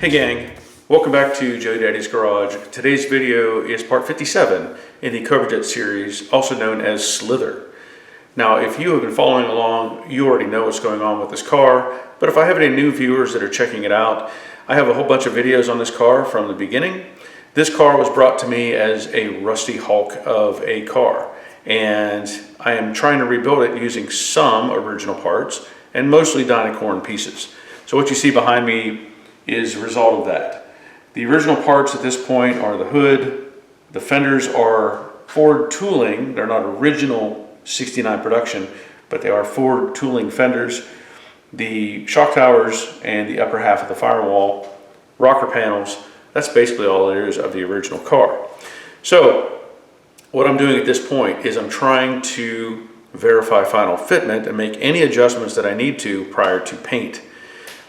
Hey gang, welcome back to Joe Daddy's Garage. Today's video is part 57 in the Cobra Jet series, also known as Slither. Now, if you have been following along, you already know what's going on with this car, but if I have any new viewers that are checking it out, I have a whole bunch of videos on this car from the beginning. This car was brought to me as a rusty hulk of a car, and I am trying to rebuild it using some original parts and mostly Dynacorn pieces. So what you see behind me is a result of that. The original parts at this point are the hood. The fenders are Ford tooling. They're not original 69 production, but they are Ford tooling fenders. The shock towers and the upper half of the firewall, rocker panels, that's basically all there is of the original car. So what I'm doing at this point is I'm trying to verify final fitment and make any adjustments that I need to prior to paint.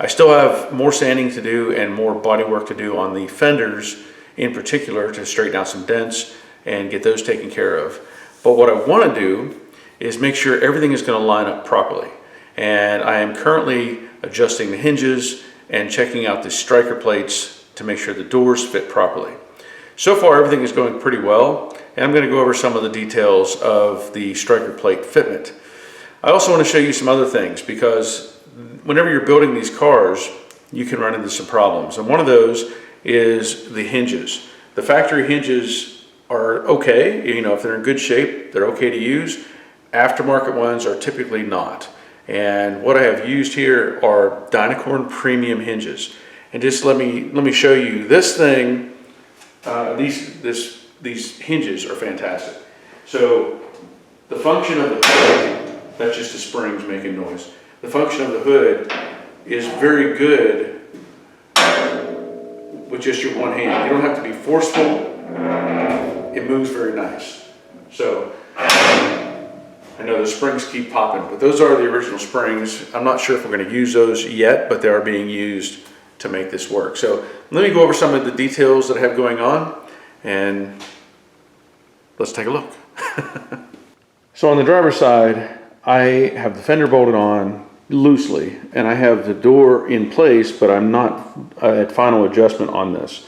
I still have more sanding to do and more body work to do on the fenders in particular to straighten out some dents and get those taken care of. But what I want to do is make sure everything is going to line up properly. And I am currently adjusting the hinges and checking out the striker plates to make sure the doors fit properly. So far everything is going pretty well, and I'm going to go over some of the details of the striker plate fitment. I also want to show you some other things because whenever you're building these cars, you can run into some problems. And one of those is the hinges. The factory hinges are okay. You know, if they're in good shape, they're okay to use. Aftermarket ones are typically not. And what I have used here are Dynacorn premium hinges. And just let me show you this thing. These hinges are fantastic. So the function of the hood, that's just the springs making noise. The function of the hood is very good with just your one hand. You don't have to be forceful. It moves very nice. So I know the springs keep popping, but those are the original springs. I'm not sure if we're going to use those yet, but they are being used to make this work. So let me go over some of the details that I have going on and let's take a look. So on the driver's side, I have the fender bolted on loosely and I have the door in place, but I'm not at final adjustment on this.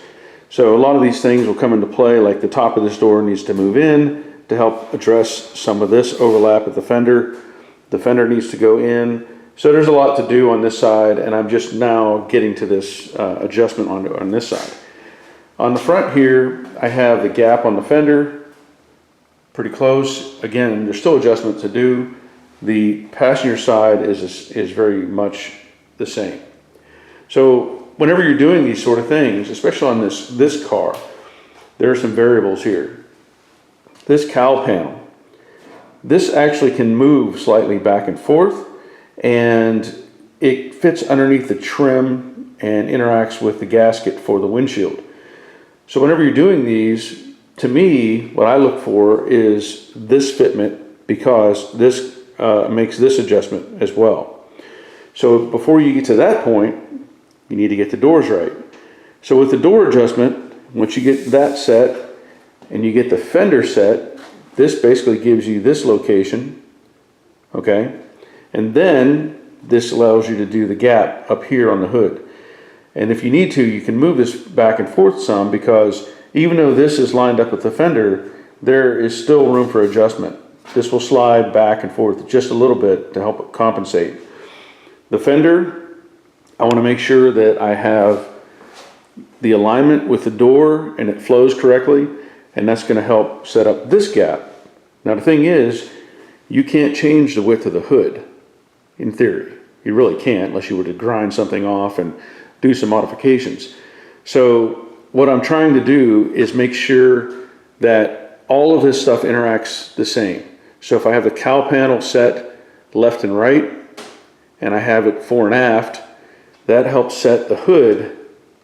So a lot of these things will come into play, like the top of this door needs to move in to help address some of this overlap at the fender. The fender needs to go in. So there's a lot to do on this side, and I'm just now getting to this adjustment on this side. On the front here, I have the gap on the fender, pretty close. Again, there's still adjustment to do. The passenger side is very much the same. So whenever you're doing these sort of things, especially on this car, there are some variables here. This cowl panel, this actually can move slightly back and forth, and it fits underneath the trim and interacts with the gasket for the windshield. So whenever you're doing these, to me, what I look for is this fitment, because this makes this adjustment as well. So before you get to that point, you need to get the doors right. So with the door adjustment, once you get that set and you get the fender set, this basically gives you this location, okay? And then this allows you to do the gap up here on the hood. And if you need to, you can move this back and forth some, because even though this is lined up with the fender, there is still room for adjustment. This will slide back and forth just a little bit to help it compensate. The fender, I want to make sure that I have the alignment with the door and it flows correctly, and that's going to help set up this gap. Now the thing is, you can't change the width of the hood, in theory. You really can't, unless you were to grind something off and do some modifications. So what I'm trying to do is make sure that all of this stuff interacts the same. So if I have the cowl panel set left and right, and I have it fore and aft, that helps set the hood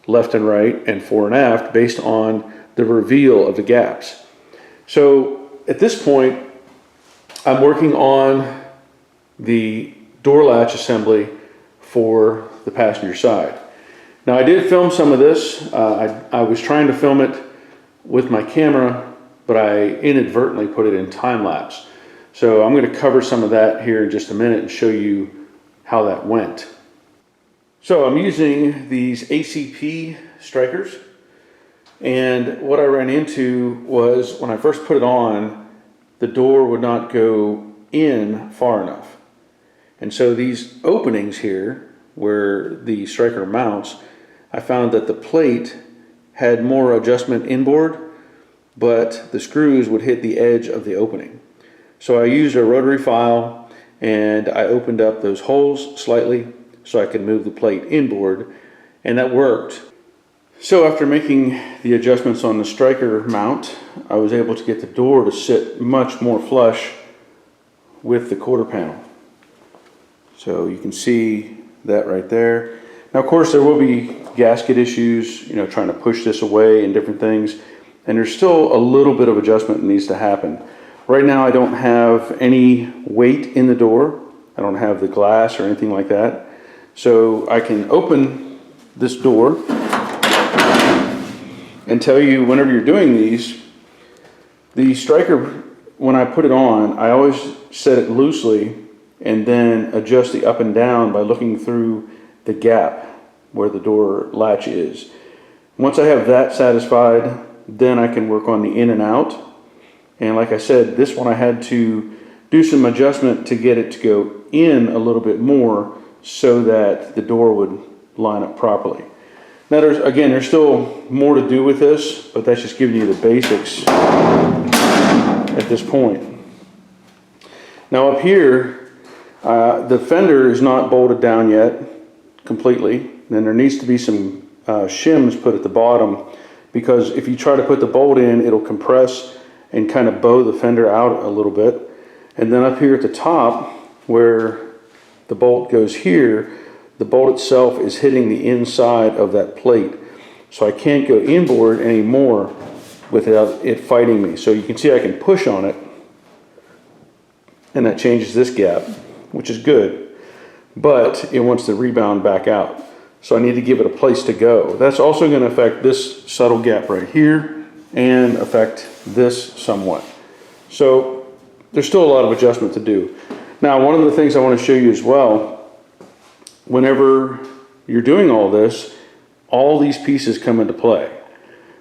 left and right and fore and aft based on the reveal of the gaps. So at this point, I'm working on the door latch assembly for the passenger side. Now I did film some of this. I was trying to film it with my camera, but I inadvertently put it in time lapse. So I'm going to cover some of that here in just a minute and show you how that went. So I'm using these ACP strikers, and what I ran into was when I first put it on, the door would not go in far enough. And so these openings here, where the striker mounts, I found that the plate had more adjustment inboard, but the screws would hit the edge of the opening. So I used a rotary file and I opened up those holes slightly so I could move the plate inboard, and that worked. So after making the adjustments on the striker mount, I was able to get the door to sit much more flush with the quarter panel. So you can see that right there. Now, of course, there will be gasket issues, trying to push this away and different things. And there's still a little bit of adjustment that needs to happen. Right now, I don't have any weight in the door. I don't have the glass or anything like that. So I can open this door and tell you whenever you're doing these, the striker, when I put it on, I always set it loosely and then adjust the up and down by looking through the gap where the door latch is. Once I have that satisfied, then I can work on the in and out. And like I said, this one I had to do some adjustment to get it to go in a little bit more so that the door would line up properly. Now there's still more to do with this, but that's just giving you the basics at this point. Now up here, the fender is not bolted down yet completely. Then there needs to be some shims put at the bottom, because if you try to put the bolt in, it'll compress and kind of bow the fender out a little bit. And then up here at the top, where the bolt goes here, the bolt itself is hitting the inside of that plate. So I can't go inboard anymore without it fighting me. So you can see I can push on it, and that changes this gap, which is good, but it wants to rebound back out. So I need to give it a place to go. That's also going to affect this subtle gap right here and affect this somewhat. So there's still a lot of adjustment to do. Now, one of the things I want to show you as well, whenever you're doing all this, all these pieces come into play.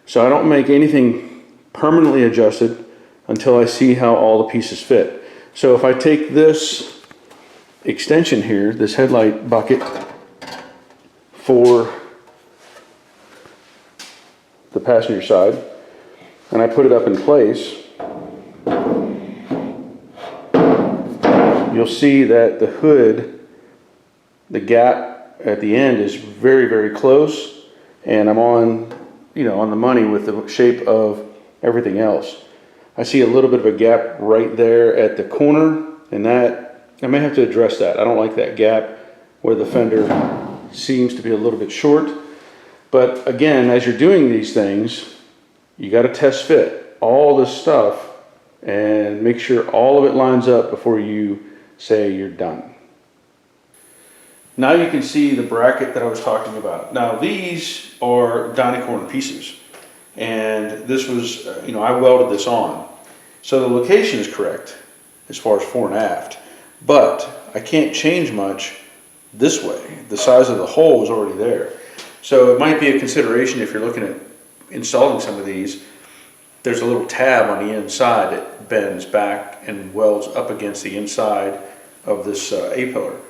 So I don't make anything permanently adjusted until I see how all the pieces fit. So if I take this extension here, this headlight bucket for the passenger side, and I put it up in place, you'll see that the hood, the gap at the end is very, very close, and I'm on, on the money with the shape of everything else. I see a little bit of a gap right there at the corner, and that I may have to address that. I don't like that gap where the fender seems to be a little bit short. But again, as you're doing these things, you got to test fit all this stuff and make sure all of it lines up before you say you're done. Now you can see the bracket that I was talking about. Now these are Dynacorn pieces, and this was, I welded this on. So the location is correct as far as fore and aft, but I can't change much this way. The size of the hole is already there. So it might be a consideration if you're looking at installing some of these. There's a little tab on the inside that bends back and welds up against the inside of this A-pillar.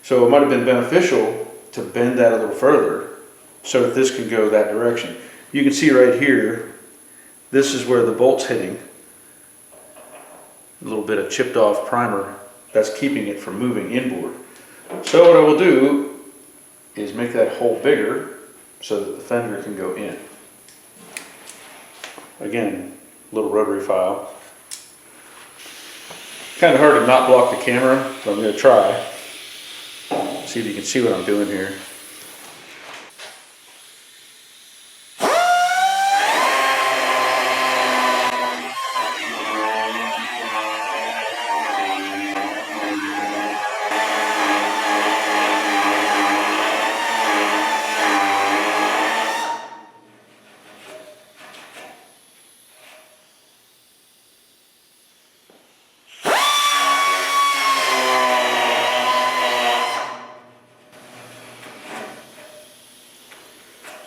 So it might have been beneficial to bend that a little further so that this can go that direction. You can see right here, this is where the bolt's hitting. A little bit of chipped off primer that's keeping it from moving inboard. So what I will do is make that hole bigger so that the fender can go in. Again, little rotary file. Kind of hard to not block the camera, but I'm going to try. See if you can see what I'm doing here.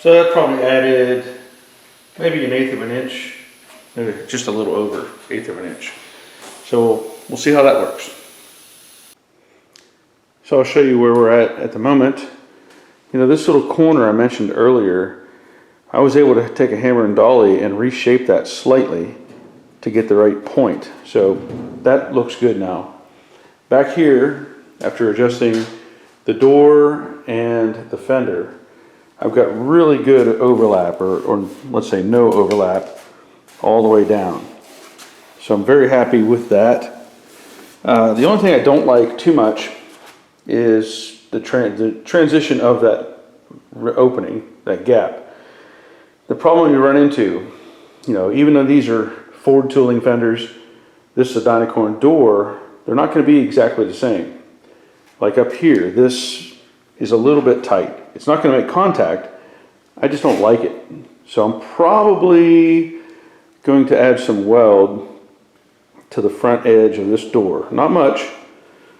So that probably added maybe 1/8 of an inch, maybe just a little over 1/8 of an inch. So we'll see how that works. So I'll show you where we're at the moment. You know, this little corner I mentioned earlier, I was able to take a hammer and dolly and reshape that slightly to get the right point. So that looks good now. Back here, after adjusting the door and the fender, I've got really good overlap, or let's say no overlap, all the way down. So I'm very happy with that. The only thing I don't like too much is the transition of that opening, that gap. The problem you run into, you know, even though these are Ford tooling fenders, this is a Dynacorn door, they're not going to be exactly the same. Like up here, this is a little bit tight. It's not going to make contact. I just don't like it. So I'm probably going to add some weld to the front edge of this door. Not much,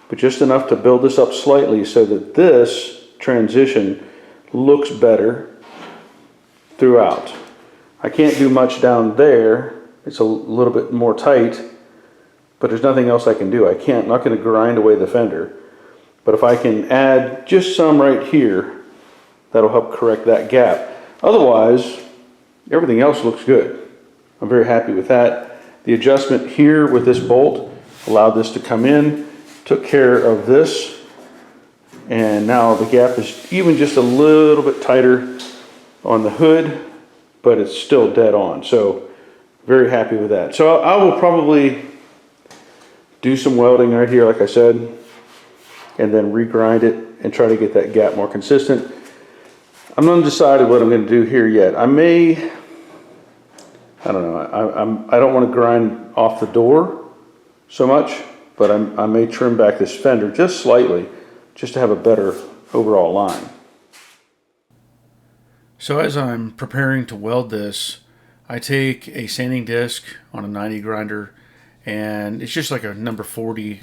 but just enough to build this up slightly so that this transition looks better throughout. I can't do much down there. It's a little bit more tight, but there's nothing else I can do. I'm not going to grind away the fender. But if I can add just some right here, that'll help correct that gap. Otherwise, everything else looks good. I'm very happy with that. The adjustment here with this bolt allowed this to come in, took care of this, and now the gap is even just a little bit tighter on the hood, but it's still dead on. So very happy with that. So I will probably do some welding right here, like I said, and then regrind it and try to get that gap more consistent. I'm undecided what I'm going to do here yet. I don't know. I don't want to grind off the door so much, but I may trim back this fender just slightly, just to have a better overall line. So as I'm preparing to weld this, I take a sanding disc on a 90 grinder, and it's just like a number 40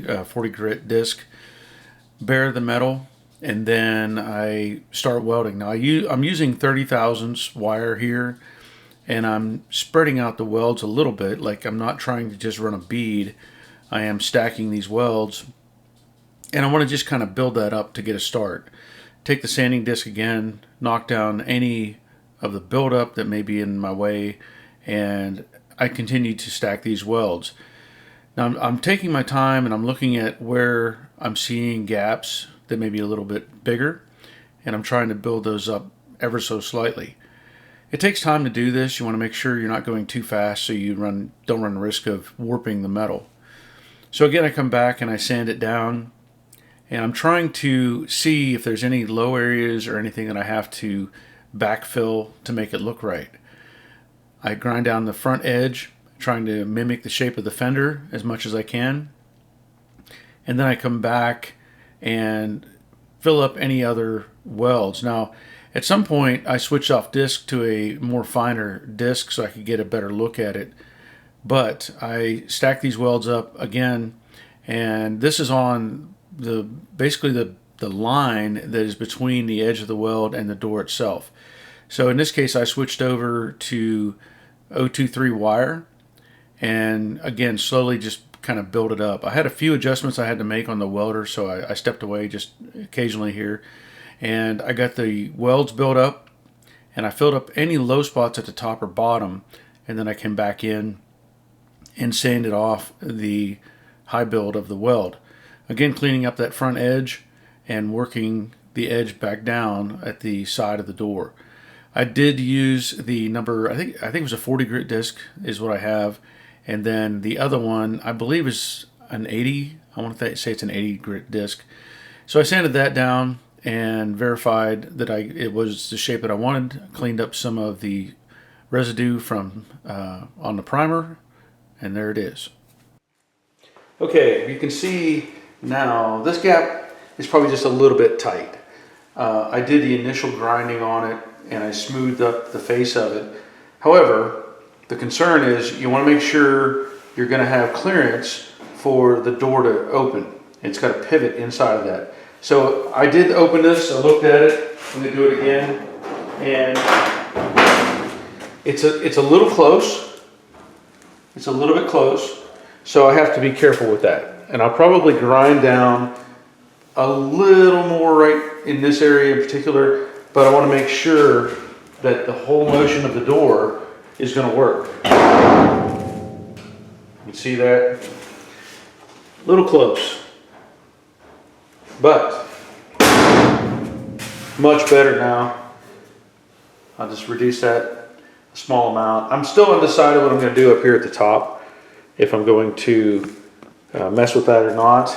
grit disc, bare the metal, and then I start welding. Now I'm using 30 thousandths wire here, and I'm spreading out the welds a little bit. Like, I'm not trying to just run a bead. I am stacking these welds, and I want to just kind of build that up to get a start. Take the sanding disc again, knock down any of the buildup that may be in my way, and I continue to stack these welds. Now I'm taking my time, and I'm looking at where I'm seeing gaps that may be a little bit bigger, and I'm trying to build those up ever so slightly. It takes time to do this. You want to make sure you're not going too fast so you don't run the risk of warping the metal. So again, I come back and I sand it down, and I'm trying to see if there's any low areas or anything that I have to backfill to make it look right. I grind down the front edge, trying to mimic the shape of the fender as much as I can. And then I come back and fill up any other welds. Now, at some point, I switched off disc to a more finer disc so I could get a better look at it. But I stack these welds up again, and this is on basically the line that is between the edge of the weld and the door itself. So in this case, I switched over to 023 wire, and again, slowly just kind of build it up. I had a few adjustments I had to make on the welder, so I stepped away just occasionally here, and I got the welds built up, and I filled up any low spots at the top or bottom, and then I came back in and sanded off the high build of the weld. Again, cleaning up that front edge and working the edge back down at the side of the door. I did use the number, I think it was a 40 grit disc is what I have, and then the other one I believe is an 80. I want to say it's an 80 grit disc. So I sanded that down and verified that it was the shape that I wanted. Cleaned up some of the residue from on the primer, and there it is. Okay, you can see now this gap is probably just a little bit tight. I did the initial grinding on it, and I smoothed up the face of it. However, the concern is you want to make sure you're going to have clearance for the door to open. It's got a pivot inside of that. So I did open this, I looked at it, I'm going to do it again, and It's a little close. It's a little bit close, so I have to be careful with that. And I'll probably grind down a little more right in this area in particular, but I want to make sure that the whole motion of the door is going to work. You see that? A little close, but much better now. I'll just reduce that a small amount. I'm still undecided what I'm going to do up here at the top, if I'm going to mess with that or not,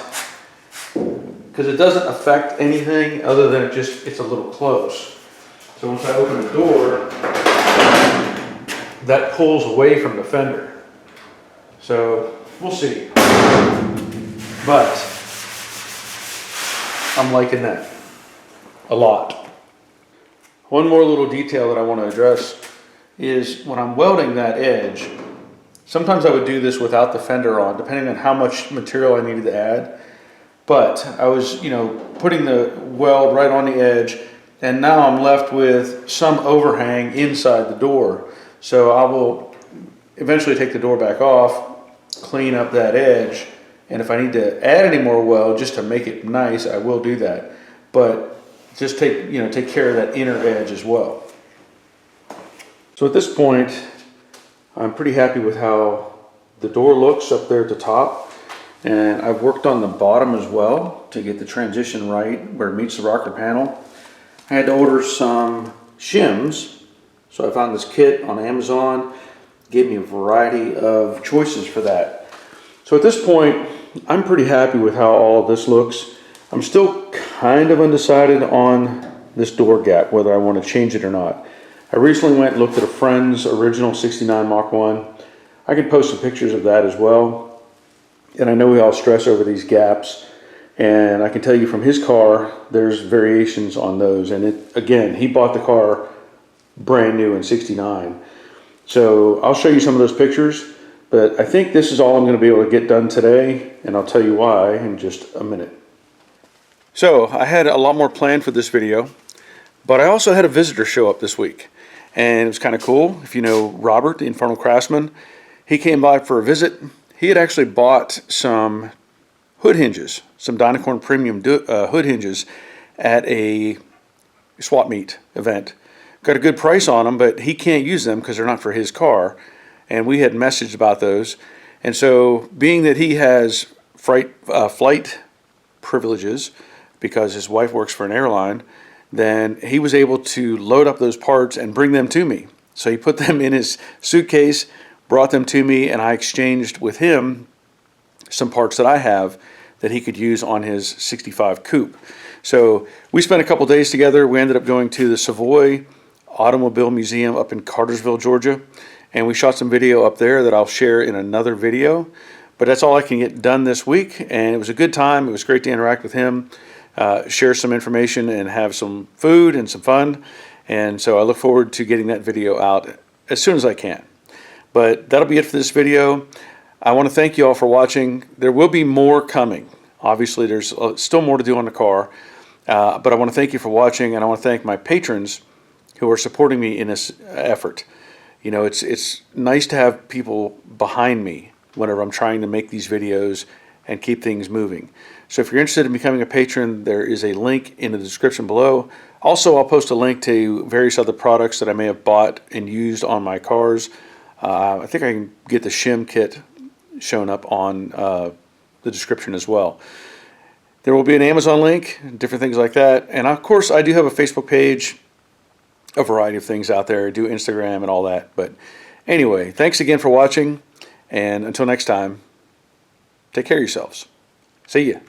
because it doesn't affect anything other than it's a little close. So once I open the door, that pulls away from the fender. So we'll see. But I'm liking that a lot. One more little detail that I want to address is when I'm welding that edge, sometimes I would do this without the fender on, depending on how much material I needed to add. But I was, putting the weld right on the edge, and now I'm left with some overhang inside the door. So I will eventually take the door back off, clean up that edge, and if I need to add any more weld just to make it nice, I will do that. But just take care of that inner edge as well. So at this point, I'm pretty happy with how the door looks up there at the top. And I've worked on the bottom as well to get the transition right where it meets the rocker panel. I had to order some shims, so I found this kit on Amazon. Gave me a variety of choices for that. So at this point, I'm pretty happy with how all of this looks. I'm still kind of undecided on this door gap, whether I want to change it or not. I recently went and looked at a friend's original 69 Mach 1. I can post some pictures of that as well. And I know we all stress over these gaps, and I can tell you from his car, there's variations on those. And again, he bought the car brand new in 69. So I'll show you some of those pictures, but I think this is all I'm going to be able to get done today, and I'll tell you why in just a minute. So I had a lot more planned for this video, but I also had a visitor show up this week, and it was kind of cool. If you know Robert, the Infernal Craftsman, he came by for a visit. He had actually bought some hood hinges, some Dynacorn premium hood hinges at a swap meet event. Got a good price on them, but he can't use them because they're not for his car. And we had messaged about those. And so being that he has flight privileges because his wife works for an airline, then he was able to load up those parts and bring them to me. So he put them in his suitcase, brought them to me, and I exchanged with him some parts that I have that he could use on his 65 coupe. So we spent a couple days together. We ended up going to the Savoy Automobile Museum up in Cartersville, Georgia, and we shot some video up there that I'll share in another video. But that's all I can get done this week, and it was a good time. It was great to interact with him, share some information, and have some food and some fun. And so I look forward to getting that video out as soon as I can. But that'll be it for this video. I want to thank you all for watching. There will be more coming. Obviously, there's still more to do on the car. But I want to thank you for watching, and I want to thank my patrons who are supporting me in this effort. It's nice to have people behind me whenever I'm trying to make these videos and keep things moving. So if you're interested in becoming a patron, there is a link in the description below. Also, I'll post a link to various other products that I may have bought and used on my cars. I think I can get the shim kit shown up on the description as well. There will be an Amazon link, different things like that. And of course, I do have a Facebook page, a variety of things out there. I do Instagram and all that. But anyway, thanks again for watching. And until next time, take care of yourselves. See ya.